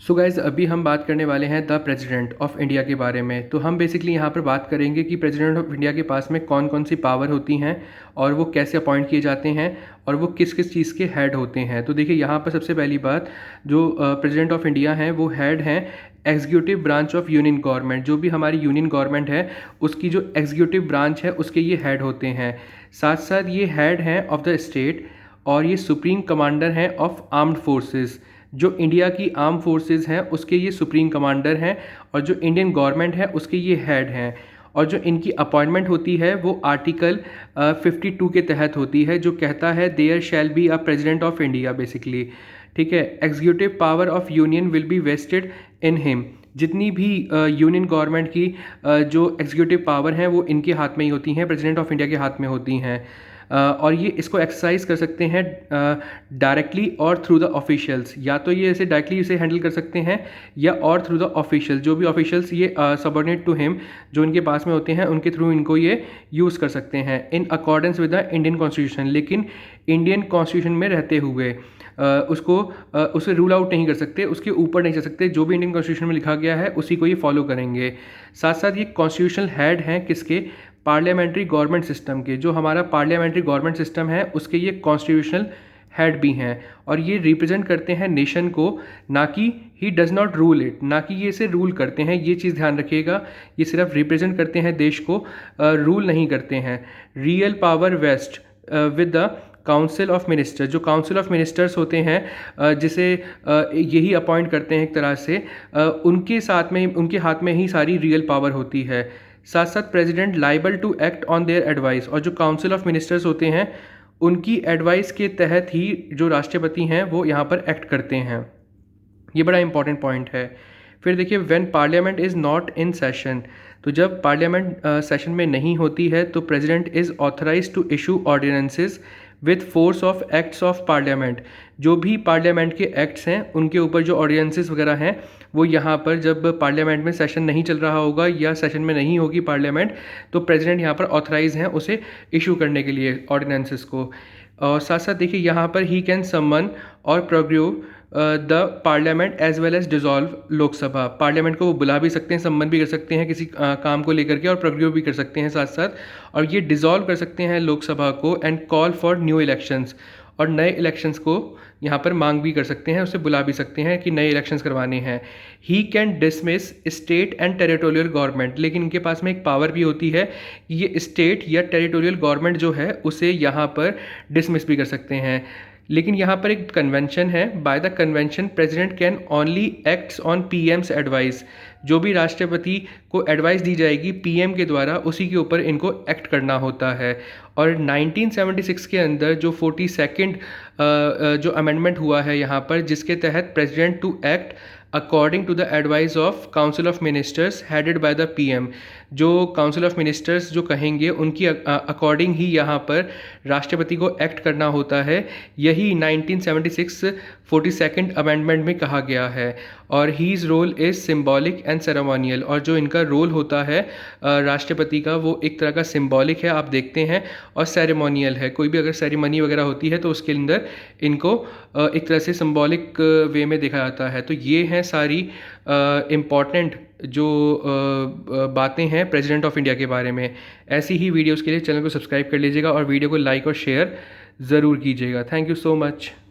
So guys अभी हम बात करने वाले हैं द प्रेसिडेंट ऑफ इंडिया के बारे में। तो हम बेसिकली यहाँ पर बात करेंगे कि प्रेसिडेंट ऑफ इंडिया के पास में कौन कौन सी पावर होती हैं और वो कैसे अपॉइंट किए जाते हैं और वो किस किस चीज़ के हेड होते हैं। तो देखिए यहाँ पर सबसे पहली बात, जो प्रेसिडेंट ऑफ इंडिया हैं वो हेड हैं executive branch of union government. जो भी हमारी यूनियन गवर्नमेंट है उसकी जो एग्जीक्यूटिव ब्रांच है उसके ये हेड होते हैं। साथ साथ ये हेड हैं ऑफ द स्टेट और ये सुप्रीम कमांडर हैं ऑफ आर्म्ड फोर्सेस। जो इंडिया की आर्म फोर्सेस हैं उसके ये सुप्रीम कमांडर हैं और जो इंडियन गवर्नमेंट है उसके ये हेड हैं। और जो इनकी अपॉइंटमेंट होती है वो आर्टिकल 52 के तहत होती है, जो कहता है there shall be a president of India basically. ठीक है, executive power of union will be vested in him. जितनी भी यूनियन गवर्नमेंट की जो एग्जीक्यूटिव पावर हैं वो इनके हाथ में ही होती हैं, प्रेसिडेंट ऑफ इंडिया के हाथ में होती हैं। और ये इसको एक्सरसाइज कर सकते हैं डायरेक्टली और थ्रू द ऑफिशियल्स। या तो ये ऐसे डायरेक्टली इसे हैंडल कर सकते हैं या और थ्रू द ऑफिशियल, जो भी ऑफिशियल्स ये सबऑर्डिनेट टू हिम जो इनके पास में होते हैं उनके थ्रू इनको ये यूज़ कर सकते हैं in accordance with the Indian constitution. लेकिन इंडियन कॉन्स्टिट्यूशन में रहते हुए उसे रूल आउट नहीं कर सकते, उसके ऊपर नहीं जा सकते। जो भी इंडियन कॉन्स्टिट्यूशन में लिखा गया है उसी को ये फॉलो करेंगे। साथ साथ ये कॉन्स्टिट्यूशनल हेड हैं किसके, पार्लियामेंट्री गवर्नमेंट सिस्टम के। जो हमारा पार्लियामेंट्री गवर्नमेंट सिस्टम है उसके ये कॉन्स्टिट्यूशनल हेड भी हैं और ये रिप्रेजेंट करते हैं नेशन को, ना कि he does not rule it, ना कि ये इसे रूल करते हैं। ये चीज़ ध्यान रखिएगा, ये सिर्फ रिप्रेजेंट करते हैं देश को, रूल नहीं करते हैं। Real power vest with the council of minister. जो काउंसिल ऑफ मिनिस्टर्स होते हैं जिसे यही अपॉइंट करते हैं एक तरह से, उनके साथ में उनके हाथ में ही सारी रियल पावर होती है। साथ साथ president liable to act on their advice. और जो काउंसिल ऑफ मिनिस्टर्स होते हैं उनकी एडवाइस के तहत ही जो राष्ट्रपति हैं वो यहाँ पर एक्ट करते हैं। ये बड़ा इंपॉर्टेंट पॉइंट है। फिर देखिए, when parliament is not in session. तो जब पार्लियामेंट सेशन में नहीं होती है तो president is authorise to issue ordinances with force of acts of parliament. जो भी पार्लियामेंट के एक्ट्स हैं उनके ऊपर जो ऑर्डिनेंसेस वगैरह हैं वो यहाँ पर जब पार्लियामेंट में सेशन नहीं चल रहा होगा या सेशन में नहीं होगी पार्लियामेंट, तो प्रेसिडेंट यहाँ पर ऑथराइज हैं उसे इशू करने के लिए ऑर्डिनेंसेस को। और साथ साथ देखिए यहाँ पर ही can summon or prorogue the parliament as well as dissolve Lok Sabha. Parliament को वो बुला भी सकते हैं, सम्मन भी कर सकते हैं किसी काम को लेकर के, और प्रोग्रेव भी कर सकते हैं साथ साथ। और ये डिज़ोल्व कर सकते हैं लोकसभा को and call for new elections. और नए इलेक्शंस को यहाँ पर मांग भी कर सकते हैं, उसे बुला भी सकते हैं कि नए इलेक्शंस करवाने हैं। He can dismiss state and territorial government. लेकिन इनके पास में एक पावर भी होती है कि ये स्टेट या टेरिटोरियल गवर्नमेंट जो है उसे यहाँ पर डिसमिस भी कर सकते हैं। लेकिन यहाँ पर एक कन्वेंशन है, by the convention president can only acts on PM's advice. जो भी राष्ट्रपति को एडवाइस दी जाएगी पीएम के द्वारा उसी के ऊपर इनको एक्ट करना होता है। और 1976 के अंदर जो 42nd जो अमेंडमेंट हुआ है यहाँ पर, जिसके तहत president to act according to the advice of council of ministers headed by the PM. जो काउंसिल ऑफ मिनिस्टर्स जो कहेंगे उनकी अकॉर्डिंग ही यहाँ पर राष्ट्रपति को एक्ट करना होता है। यही 1976 42nd अमेंडमेंट में कहा गया है। और his role is symbolic and ceremonial. और जो इनका रोल होता है राष्ट्रपति का, वो एक तरह का सिम्बॉलिक है, आप देखते हैं, और सेरेमोनियल है। कोई भी अगर सेरेमनी वगैरह होती है तो उसके अंदर इनको एक तरह से सिम्बॉलिक वे में देखा जाता है। तो ये हैं सारी इम्पॉर्टेंट जो बातें हैं प्रेसिडेंट ऑफ इंडिया के बारे में। ऐसी ही वीडियोज़ के लिए चैनल को सब्सक्राइब कर लीजिएगा और वीडियो को लाइक और शेयर ज़रूर कीजिएगा। Thank you so much.